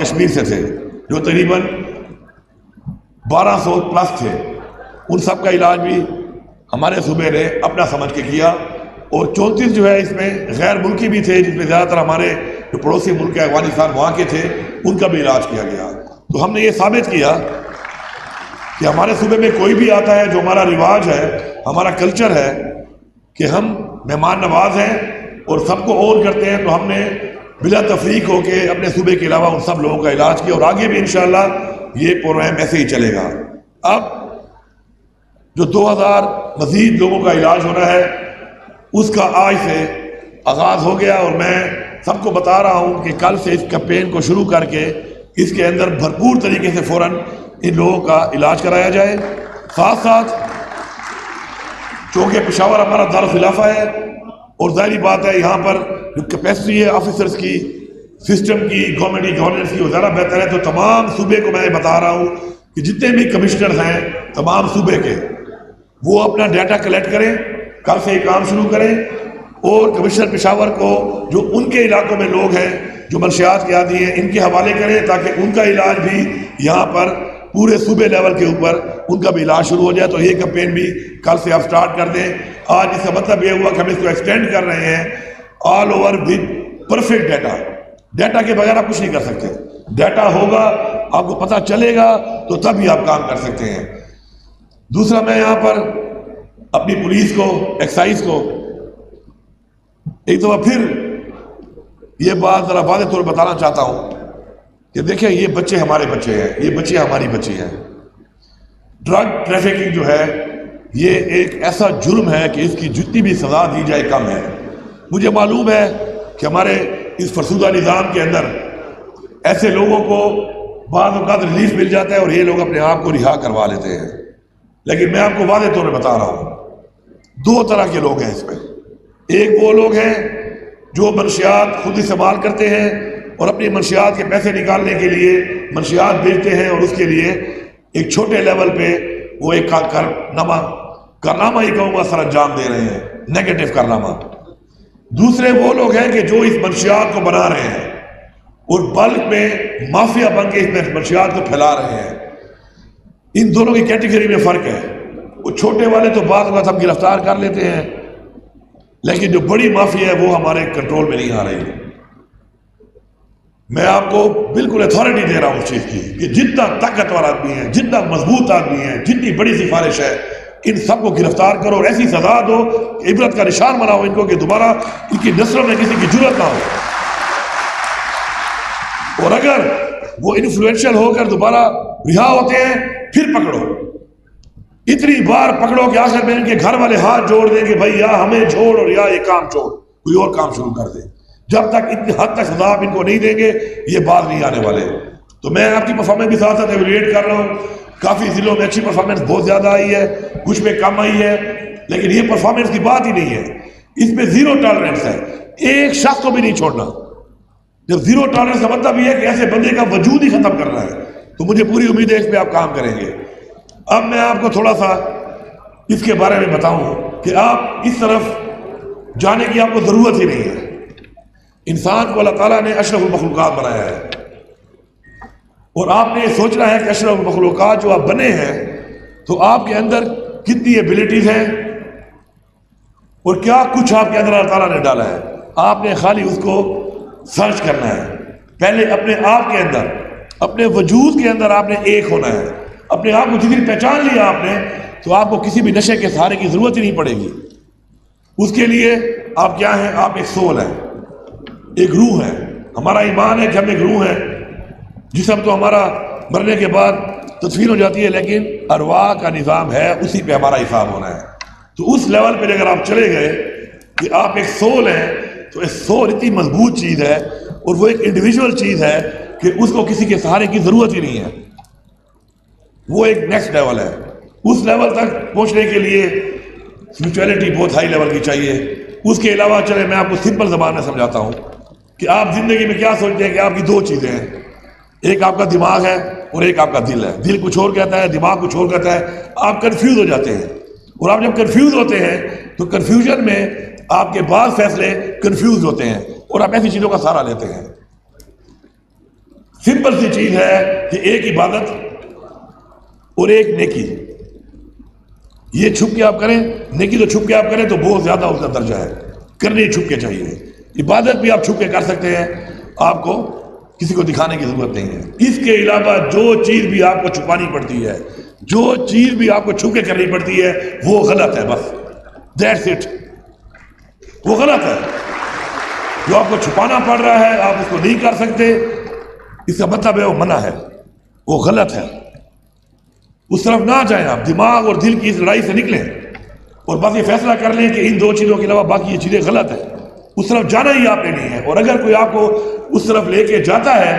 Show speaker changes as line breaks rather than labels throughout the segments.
کشمیر سے تھے جو تقریباً 1200 پلس تھے، ان سب کا علاج بھی ہمارے صوبے نے اپنا سمجھ کے کیا، اور 34 جو ہے اس میں غیر ملکی بھی تھے، جس میں زیادہ تر ہمارے جو پڑوسی ملک ہے افغانستان وہاں کے تھے، ان کا بھی علاج کیا گیا۔ تو ہم نے یہ ثابت کیا کہ ہمارے صوبے میں کوئی بھی آتا ہے، جو ہمارا رواج ہے، ہمارا کلچر ہے کہ ہم مہمان نواز ہیں اور سب کو اور کرتے ہیں، تو ہم نے بلا تفریق ہو کے اپنے صوبے کے علاوہ ان سب لوگوں کا علاج کیا، اور آگے بھی انشاءاللہ یہ پروگرام ایسے ہی چلے گا۔ اب جو 2000 مزید لوگوں کا علاج ہونا ہے، اس کا آج سے آغاز ہو گیا، اور میں سب کو بتا رہا ہوں کہ کل سے اس کیمپین کو شروع کر کے اس کے اندر بھرپور طریقے سے فوراً ان لوگوں کا علاج کرایا جائے۔ ساتھ ساتھ چونکہ پشاور ہمارا دارالخلافہ ہے، اور ظاہری بات ہے یہاں پر جو کیپیسٹی ہے آفیسرز کی، سسٹم کی، گورنمنٹ کی گورننس کی، وہ زیادہ بہتر ہے۔ تو تمام صوبے کو میں بتا رہا ہوں کہ جتنے بھی کمشنرز ہیں تمام صوبے کے، وہ اپنا ڈیٹا کلیکٹ کریں، کل سے یہ کام شروع کریں، اور کمشنر پشاور کو جو ان کے علاقوں میں لوگ ہیں جو منشیات کے عادی ہیں، ان کے حوالے کریں، تاکہ ان کا علاج بھی یہاں پر پورے صوبے لیول کے اوپر ان کا بھی علاج شروع ہو جائے۔ تو یہ کیمپین بھی کل سے آپ سٹارٹ کر دیں۔ آج اس کا مطلب یہ ہوا کہ ہم اس کو ایکسٹینڈ کر رہے ہیں all over with perfect data. Data کے بغیر آپ کچھ نہیں کر سکتے، ڈیٹا ہوگا، آپ کو پتہ چلے گا تو تب ہی آپ کام کر سکتے ہیں۔ دوسرا، میں یہاں پر اپنی پولیس کو، ایکسائز کو ایک دفعہ پھر یہ بات ذرا واضح طور پر بتانا چاہتا ہوں کہ دیکھیں، یہ بچے ہمارے بچے ہیں، یہ بچے ہماری بچی ہیں۔ ڈرگ ٹریفکنگ جو ہے یہ ایک ایسا جرم ہے کہ اس کی جتنی بھی سزا دی جائے کم ہے۔ مجھے معلوم ہے کہ ہمارے اس فرسودہ نظام کے اندر ایسے لوگوں کو بعض اوقات ریلیف مل جاتا ہے اور یہ لوگ اپنے آپ کو رہا کروا لیتے ہیں، لیکن میں آپ کو واضح طور پر بتا رہا ہوں، دو طرح کے لوگ ہیں اس میں۔ ایک وہ لوگ ہیں جو منشیات خود استعمال کرتے ہیں اور اپنی منشیات کے پیسے نکالنے کے لیے منشیات بیچتے ہیں، اور اس کے لیے ایک چھوٹے لیول پہ وہ ایک کارنامہ ہی کہوں گا سر انجام دے رہے ہیں، نیگیٹو کارنامہ۔ دوسرے وہ لوگ ہیں کہ جو اس منشیات کو بنا رہے ہیں اور بلک میں مافیا بن کے اس منشیات کو پھیلا رہے ہیں۔ ان دونوں کی کیٹیگری میں فرق ہے۔ وہ چھوٹے والے تو بعض اوقات ہم گرفتار کر لیتے ہیں، لیکن جو بڑی مافیا ہے وہ ہمارے کنٹرول میں نہیں آ رہی۔ میں آپ کو بالکل اتھارٹی دے رہا ہوں اس چیز کی کہ جتنا طاقتور آدمی ہے، جتنا مضبوط آدمی ہے، جتنی بڑی سفارش ہے، ان سب کو گرفتار کرو اور ایسی سزا دو کہ عبرت کا نشان بناؤ ان کو، کہ دوبارہ ان کی نسلوں میں کسی کی جرات نہ ہو۔ اور اگر وہ انفلوئنشل ہو کر دوبارہ رہا ہوتے ہیں پھر پکڑو، اتنی بار پکڑو کہ آخر میں ان کے گھر والے ہاتھ جوڑ دیں کہ بھائی یا ہمیں چھوڑ اور یا یہ کام چھوڑ، کوئی اور کام شروع کر دیں۔ جب تک اتنی حد تک سزا آپ ان کو نہیں دیں گے یہ باز نہیں آنے والے۔ تو میں آپ کی پرفارمنس کے ساتھ ساتھ ایویلویٹ کر رہا ہوں، کافی ضلعوں میں اچھی پرفارمنس بہت زیادہ آئی ہے، کچھ میں کم آئی ہے، لیکن یہ پرفارمنس کی بات ہی نہیں ہے، اس میں زیرو ٹالرنس ہے، ایک شخص کو بھی نہیں چھوڑنا۔ جب زیرو ٹالرنس کا مطلب یہ ہے کہ ایسے بندے کا وجود ہی ختم کرنا ہے، تو مجھے پوری امید ہے اس پہ آپ کام کریں گے۔ اب میں آپ کو تھوڑا سا اس کے بارے میں بتاؤں کہ آپ اس طرف جانے کی آپ کو ضرورت ہی نہیں ہے۔ انسان کو اللہ تعالیٰ نے اشرف المخلوقات بنایا ہے، اور آپ نے یہ سوچنا ہے کہ اشرف المخلوقات جو آپ بنے ہیں تو آپ کے اندر کتنی ایبلٹیز ہیں اور کیا کچھ آپ کے اندر اللہ تعالیٰ نے ڈالا ہے۔ آپ نے خالی اس کو سرچ کرنا ہے، پہلے اپنے آپ کے اندر، اپنے وجود کے اندر آپ نے ایک ہونا ہے۔ اپنے آپ کو جتنی پہچان لیا آپ نے تو آپ کو کسی بھی نشے کے سہارے کی ضرورت ہی نہیں پڑے گی۔ اس کے لیے آپ کیا ہیں؟ آپ ایک سول ہیں، ایک روح ہے۔ ہمارا ایمان ہے کہ ہم ایک روح ہیں، جسم تو ہمارا مرنے کے بعد تدفین ہو جاتی ہے، لیکن ارواح کا نظام ہے، اسی پہ ہمارا حساب ہونا ہے۔ تو اس لیول پہ اگر آپ چلے گئے کہ آپ ایک سول ہیں، تو ایک سول اتنی مضبوط چیز ہے اور وہ ایک انڈیویجول چیز ہے کہ اس کو کسی کے سہارے کی ضرورت ہی نہیں ہے۔ وہ ایک نیکسٹ لیول ہے۔ اس لیول تک پہنچنے کے لیے اسپرچویلٹی بہت ہائی لیول کی چاہیے۔ اس کے علاوہ چلے میں آپ کو سمپل زبان میں سمجھاتا ہوں کہ آپ زندگی میں کیا سوچتے ہیں کہ آپ کی دو چیزیں ہیں، ایک آپ کا دماغ ہے اور ایک آپ کا دل ہے۔ دل کچھ اور کہتا ہے، دماغ کچھ اور کہتا ہے، آپ کنفیوز ہو جاتے ہیں، اور آپ جب کنفیوز ہوتے ہیں تو کنفیوژن میں آپ کے بعض فیصلے کنفیوز ہوتے ہیں اور آپ ایسی چیزوں کا سہارا لیتے ہیں۔ سمپل سی چیز ہے کہ ایک عبادت اور ایک نیکی، یہ چھپ کے آپ کریں، نیکی تو چھپ کے آپ کریں تو بہت زیادہ اس کا درجہ ہے، کرنی چھپ کے چاہیے۔ عبادت بھی آپ چھپ کے کر سکتے ہیں، آپ کو کسی کو دکھانے کی ضرورت نہیں ہے۔ اس کے علاوہ جو چیز بھی آپ کو چھپانی پڑتی ہے، جو چیز بھی آپ کو چھپ کے کرنی پڑتی ہے، وہ غلط ہے، بس دیٹس اٹ، وہ غلط ہے۔ جو آپ کو چھپانا پڑ رہا ہے، آپ اس کو نہیں کر سکتے، اس کا مطلب ہے وہ منع ہے، وہ غلط ہے، اس طرف نہ جائیں۔ آپ دماغ اور دل کی اس لڑائی سے نکلیں اور بس یہ فیصلہ کر لیں کہ ان دو چیزوں کے علاوہ باقی یہ چیزیں غلط ہیں، اس طرف جانا ہی آپ نے نہیں ہے۔ اور اگر کوئی آپ کو اس طرف لے کے جاتا ہے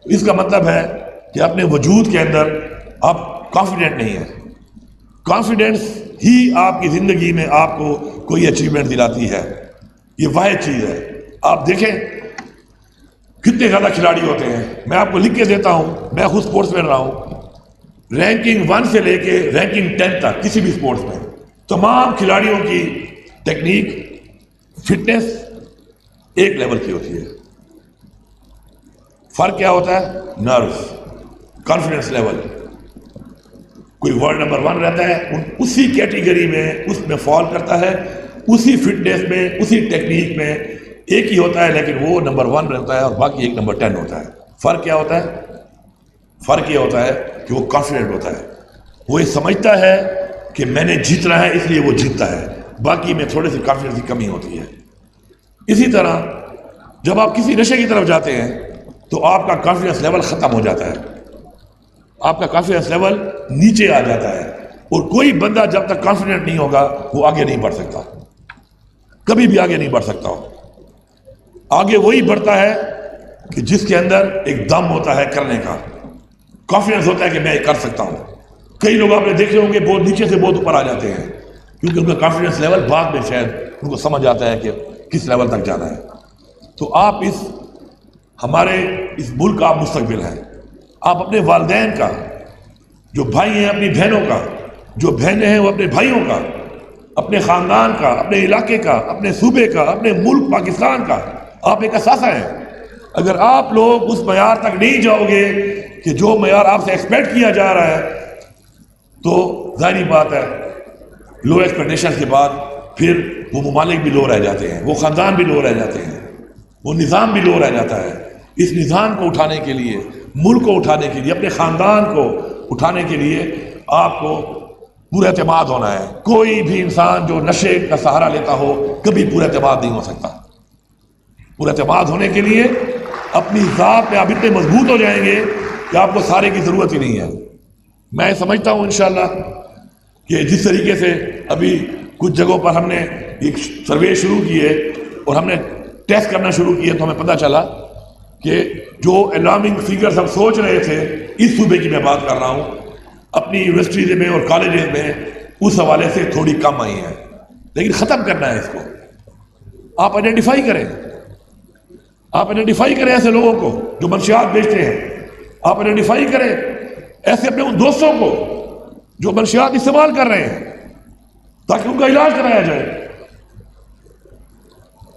تو اس کا مطلب ہے کہ اپنے وجود کے اندر آپ کانفیڈنٹ نہیں ہیں۔ کانفیڈنس ہی آپ کی زندگی میں آپ کو کوئی اچیومنٹ دلاتی ہے، یہ واحد چیز ہے۔ آپ دیکھیں کتنے زیادہ کھلاڑی ہوتے ہیں، میں آپ کو لکھ کے دیتا ہوں، میں خود سپورٹس میں رہا ہوں، رینکنگ 1 سے لے کے رینکنگ 10 تک کسی بھی سپورٹس میں تمام کھلاڑیوں کی ٹیکنیک، فٹنس ایک لیول کی ہوتی ہے۔ فرق کیا ہوتا ہے؟ Nervous, confidence level. کوئی ورلڈ نمبر 1 رہتا ہے، اسی کیٹیگری میں اس میں فال کرتا ہے، اسی فٹنس میں، اسی ٹیکنیک میں ایک ہی ہوتا ہے، لیکن وہ نمبر 1 رہتا ہے اور باقی ایک نمبر 10 ہوتا ہے۔ فرق کیا ہوتا ہے؟ فرق یہ ہوتا ہے کہ وہ کانفیڈنٹ ہوتا ہے، وہ یہ سمجھتا ہے کہ میں نے جیتنا ہے اس لیے وہ جیتتا ہے، باقی میں تھوڑے سی کانفیڈنس کی کمی ہوتی ہے۔ اسی طرح جب آپ کسی نشے کی طرف جاتے ہیں تو آپ کا کانفیڈنس لیول ختم ہو جاتا ہے، آپ کا کانفیڈنس لیول نیچے آ جاتا ہے، اور کوئی بندہ جب تک کانفیڈنٹ نہیں ہوگا وہ آگے نہیں بڑھ سکتا، کبھی بھی آگے نہیں بڑھ سکتا ہو۔ آگے وہی بڑھتا ہے کہ جس کے اندر ایک دم ہوتا ہے کرنے کا، کانفیڈنس ہوتا ہے کہ میں یہ کر سکتا ہوں۔ کئی لوگ آپ نے دیکھے ہوں گے بہت نیچے سے بہت اوپر آ جاتے ہیں، کیونکہ ان کا کانفیڈنس لیول بعد میں شاید ان کو سمجھ آتا ہے کہ کس لیول تک جانا ہے۔ تو آپ ہمارے اس ملک کا آپ مستقبل ہیں، آپ اپنے والدین کا، جو بھائی ہیں اپنی بہنوں کا، جو بہنیں ہیں وہ اپنے بھائیوں کا، اپنے خاندان کا، اپنے علاقے کا، اپنے صوبے کا، اپنے ملک پاکستان کا آپ ایک اثاثہ ہیں۔ اگر آپ لوگ اس معیار تک نہیں جاؤ گے کہ جو معیار آپ سے ایکسپیکٹ کیا جا رہا ہے، تو ظاہری بات ہے لو ایکسپیکٹیشن کے بعد پھر وہ ممالک بھی لو رہ جاتے ہیں، وہ خاندان بھی لو رہ جاتے ہیں، وہ نظام بھی لو رہ جاتا ہے۔ اس نظام کو اٹھانے کے لیے، ملک کو اٹھانے کے لیے، اپنے خاندان کو اٹھانے کے لیے آپ کو پورا اعتماد ہونا ہے۔ کوئی بھی انسان جو نشے کا سہارا لیتا ہو کبھی پورا اعتماد نہیں ہو سکتا۔ پورا اعتماد ہونے کے لیے اپنی ذات میں آپ اتنے مضبوط ہو جائیں گے کہ آپ کو سارے کی ضرورت ہی نہیں ہے۔ میں سمجھتا ہوں انشاءاللہ کہ جس طریقے سے ابھی کچھ جگہوں پر ہم نے ایک سروے شروع کیے اور ہم نے ٹیسٹ کرنا شروع کیے، تو ہمیں پتہ چلا کہ جو الارمنگ فیگرز ہم سوچ رہے تھے، اس صوبے کی میں بات کر رہا ہوں، اپنی یونیورسٹیز میں اور کالجز میں اس حوالے سے تھوڑی کم آئی ہیں، لیکن ختم کرنا ہے اس کو۔ آپ آئیڈینٹیفائی کریں، آپ آئیڈینٹیفائی کریں ایسے لوگوں کو جو منشیات بیچتے ہیں، آپ آئیڈینٹیفائی کریں ایسے اپنے ان دوستوں کو جو منشیات استعمال کر رہے ہیں، تاکہ ان کا علاج کرایا جائے۔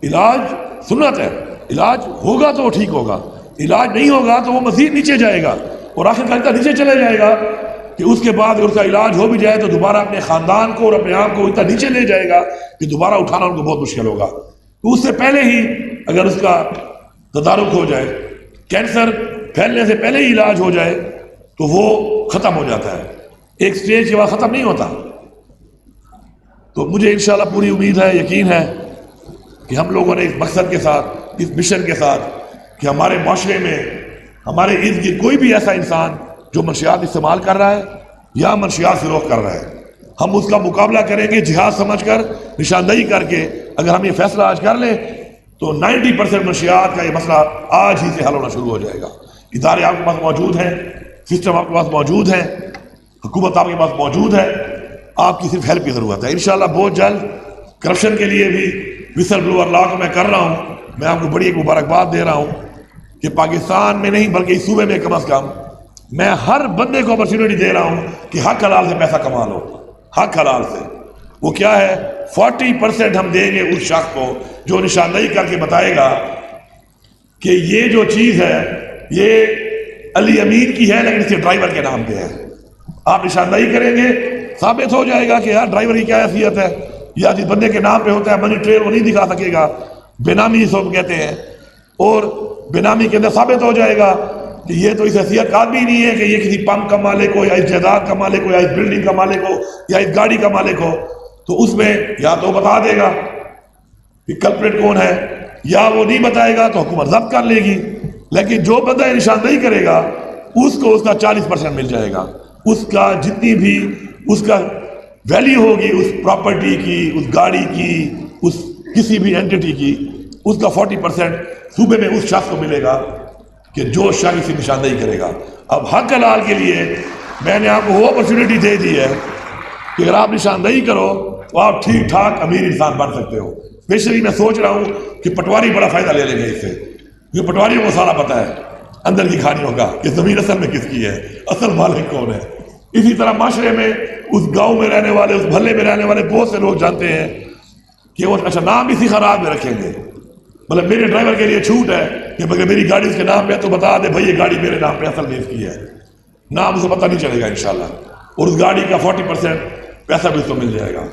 علاج سنت ہے، علاج ہوگا تو وہ ٹھیک ہوگا، علاج نہیں ہوگا تو وہ مزید نیچے جائے گا، اور آخر کار نیچے چلے جائے گا کہ اس کے بعد اگر اس کا علاج ہو بھی جائے تو دوبارہ اپنے خاندان کو اور اپنے آپ کو اتنا نیچے لے جائے گا کہ دوبارہ اٹھانا ان کو بہت مشکل ہوگا۔ تو اس سے پہلے ہی اگر اس کا تدارک ہو جائے، کینسر پھیلنے سے پہلے ہی علاج ہو جائے تو وہ ختم ہو جاتا ہے، ایک سٹیج کے بعد ختم نہیں ہوتا۔ تو مجھے انشاءاللہ پوری امید ہے، یقین ہے کہ ہم لوگوں نے اس مقصد کے ساتھ، اس مشن کے ساتھ کہ ہمارے معاشرے میں، ہمارے ارد گرد کوئی بھی ایسا انسان جو منشیات استعمال کر رہا ہے یا منشیات فروخت کر رہا ہے، ہم اس کا مقابلہ کریں گے جہاد سمجھ کر، نشاندہی کر کے۔ اگر ہم یہ فیصلہ آج کر لیں تو 90% منشیات کا یہ مسئلہ آج ہی سے حل ہونا شروع ہو جائے گا۔ ادارے آپ کے پاس موجود ہیں، سسٹم آپ کے پاس موجود ہے، حکومت آپ کے پاس موجود ہے، آپ کی صرف ہیلپ کی ضرورت ہے۔ انشاءاللہ بہت جلد کرپشن کے لیے بھی وسل بلوور لا کو میں کر رہا ہوں، میں آپ کو بڑی ایک مبارکباد دے رہا ہوں کہ پاکستان میں نہیں بلکہ اس صوبے میں کم از کم میں ہر بندے کو اپرچونٹی دے رہا ہوں کہ حق حلال سے پیسہ کما لو، حق حلال سے۔ وہ کیا ہے؟ 40% ہم دیں گے اس شخص کو جو نشاندہی کر کے بتائے گا کہ یہ جو چیز ہے یہ علی امین کی ہے لیکن اس کے ڈرائیور کے نام پہ ہے. آپ نشاندہی کریں گے ثابت ہو جائے گا کہ یار ڈرائیور کی کیا حیثیت ہے. یا جس بندے کے نام پہ ہوتا ہے منی ٹریل وہ نہیں دکھا سکے گا, بینامی اس کو کہتے ہیں. اور بینامی کے اندر ثابت ہو جائے گا کہ یہ تو اس حیثیت کا آدمی نہیں ہے کہ یہ کسی پمپ کا مالک ہو یا اس جائیداد کا مالک ہو یا اس بلڈنگ کا مالک ہو یا اس گاڑی کا مالک ہو. تو اس میں یا تو بتا دے گا کہ کلپریٹ کون ہے, یا وہ نہیں بتائے گا تو حکومت ضبط کر لے گی. لیکن جو بندہ نشاندہی کرے گا اس کو اس کا 40% مل جائے گا. اس کا جتنی بھی اس کا ویلیو ہوگی اس پراپرٹی کی, اس گاڑی کی, اس کسی بھی اینٹیٹی کی, اس کا 40% صوبے میں اس شخص کو ملے گا کہ جو شخص کی نشاندہی کرے گا. اب حق حلال کے لیے میں نے آپ کو وہ اپرچونٹی دے دی ہے کہ اگر آپ نشاندہی کرو تو آپ ٹھیک ٹھاک امیر انسان بن سکتے ہو. اسپیشلی میں سوچ رہا ہوں کہ پٹواری بڑا فائدہ لے لیں گے اس سے, کیونکہ پٹواریوں کو سارا پتہ ہے اندر کی کھانیوں کا کہ زمین اصل میں کس کی ہے, اصل مالک کون ہے. اسی طرح معاشرے میں اس گاؤں میں رہنے والے, اس محلے میں رہنے والے بہت سے لوگ جانتے ہیں کہ وہ اچھا نام اسی خراب میں رکھیں گے. مطلب میرے ڈرائیور کے لیے چھوٹ ہے کہ اگر میری گاڑی اس کے نام پہ ہے تو بتا دے بھائی یہ گاڑی میرے نام پہ اصل میں اس کی ہے. نام اسے پتہ نہیں چلے گا انشاءاللہ, اور اس گاڑی کا 40% پیسہ بھی اس کو مل جائے گا.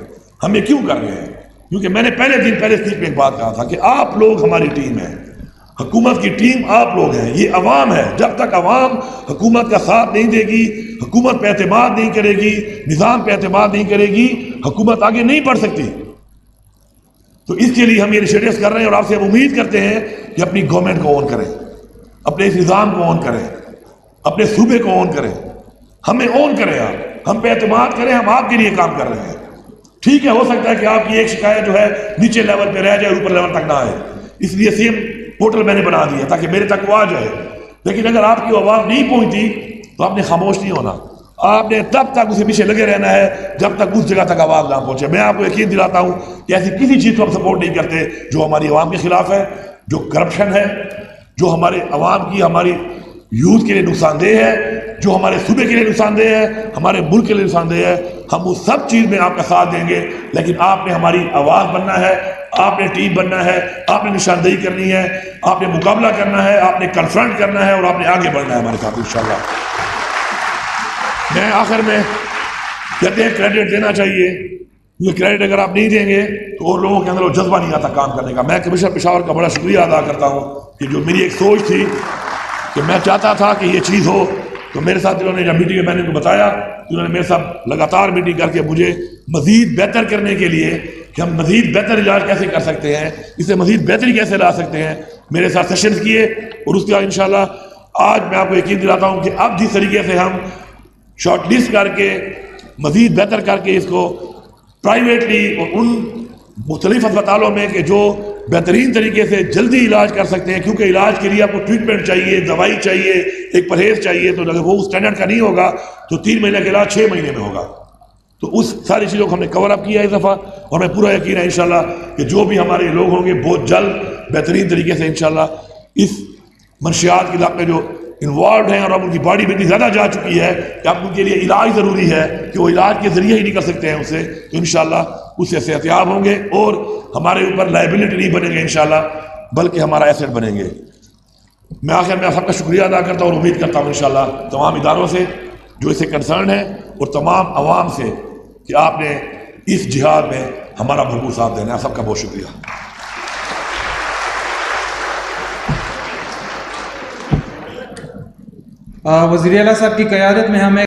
ہم یہ کیوں کر رہے ہیں؟ کیونکہ میں نے پہلے اسپیچ میں ایک بات کہا تھا کہ آپ لوگ ہماری ٹیم ہیں, حکومت کی ٹیم آپ لوگ ہیں, یہ عوام ہے. جب تک عوام حکومت کا ساتھ نہیں دے گی, حکومت پہ اعتماد نہیں کرے گی, نظام پہ اعتماد نہیں کرے گی, حکومت آگے نہیں بڑھ سکتی. تو اس کے لیے ہم یہ انیشیٹوز کر رہے ہیں اور آپ سے ہم امید کرتے ہیں کہ اپنی گورنمنٹ کو اون کریں, اپنے اس نظام کو اون کریں, اپنے صوبے کو اون کریں. ہمیں اون کریں, آپ ہم پہ اعتماد کریں, ہم آپ کے لیے کام کر رہے ہیں. ٹھیک ہے, ہو سکتا ہے کہ آپ کی ایک شکایت جو ہے نیچے لیول پہ رہ جائے, اوپر لیول تک نہ آئے, اس لیے سیم پورٹل میں نے بنا دیا تاکہ میرے تک وہ آ جائے. لیکن اگر آپ کی آواز نہیں پہنچتی تو آپ نے خاموش نہیں ہونا, آپ نے تب تک اسے پیچھے لگے رہنا ہے جب تک اس جگہ تک آواز نہ پہنچے. میں آپ کو یقین دلاتا ہوں کہ ایسی کسی چیز کو ہم سپورٹ نہیں کرتے جو ہماری عوام کے خلاف ہے, جو کرپشن ہے, جو ہمارے عوام کی, ہماری یوتھ کے لیے نقصان دہ ہے, جو ہمارے صوبے کے لیے نقصان دہ ہے, ہمارے ملک کے لیے نقصان دہ ہے. ہم اس سب چیز میں آپ کا ساتھ دیں گے, لیکن آپ نے ہماری آواز بننا ہے, آپ نے ٹیم بننا ہے, آپ نے نشاندہی کرنی ہے, آپ نے مقابلہ کرنا ہے, آپ نے کنفرنٹ کرنا ہے اور آپ نے آگے بڑھنا ہے ہمارے ساتھ انشاءاللہ. میں آخر میں کہتے ہیں کریڈٹ دینا چاہیے, یہ کریڈٹ اگر آپ نہیں دیں گے تو اور لوگوں کے اندر وہ جذبہ نہیں آتا کام کرنے کا. میں کمشنر پشاور کا بڑا شکریہ ادا کرتا ہوں کہ جو میری ایک سوچ تھی کہ میں چاہتا تھا کہ یہ چیز ہو, تو میرے ساتھ انہوں نے جب میٹنگ میں نے ان کو بتایا تو انہوں نے میرے ساتھ لگاتار میٹنگ کر کے مجھے مزید بہتر کرنے کے لیے کہ ہم مزید بہتر علاج کیسے کر سکتے ہیں, اسے مزید بہتری کیسے لا سکتے ہیں, میرے ساتھ سیشنز کیے. اور اس کے بعد انشاءاللہ آج میں آپ کو یقین دلاتا ہوں کہ اب جس طریقے سے ہم شارٹ لسٹ کر کے مزید بہتر کر کے اس کو پرائیویٹلی اور ان مختلف اسپتالوں میں کہ جو بہترین طریقے سے جلدی علاج کر سکتے ہیں, کیونکہ علاج کے لیے آپ کو ٹریٹمنٹ چاہیے, دوائی چاہیے, ایک پرہیز چاہیے. تو اگر وہ اسٹینڈرڈ کا نہیں ہوگا تو 3 مہینے کا علاج 6 مہینے میں ہوگا. تو اس ساری چیزوں کو ہم نے کور اپ کیا اس دفعہ, اور ہمیں پورا یقین ہے انشاءاللہ کہ جو بھی ہمارے لوگ ہوں گے بہت جلد بہترین طریقے سے انشاءاللہ اس منشیات کے علاقے جو انوالوڈ ہیں اور اب ان کی باڈی میں اتنی زیادہ جا چکی ہے کہ اب ان کے لیے علاج ضروری ہے کہ وہ علاج کے ذریعے ہی نہیں کر سکتے ہیں اسے, تو انشاءاللہ اس سے صحتیاب ہوں گے اور ہمارے اوپر لائبلٹی نہیں بنیں گے انشاءاللہ, بلکہ ہمارا ایسٹ بنیں گے. میں آخر میں سب کا شکریہ ادا کرتا ہوں اور امید کرتا ہوں انشاءاللہ تمام اداروں سے جو اس سے کنسرن ہے اور تمام عوام سے کہ آپ نے اس جہاد میں ہمارا بھرپور ساتھ دینا ہے. سب کا بہت شکریہ.
وزیر اعلیٰ صاحب کی قیادت میں ہمیں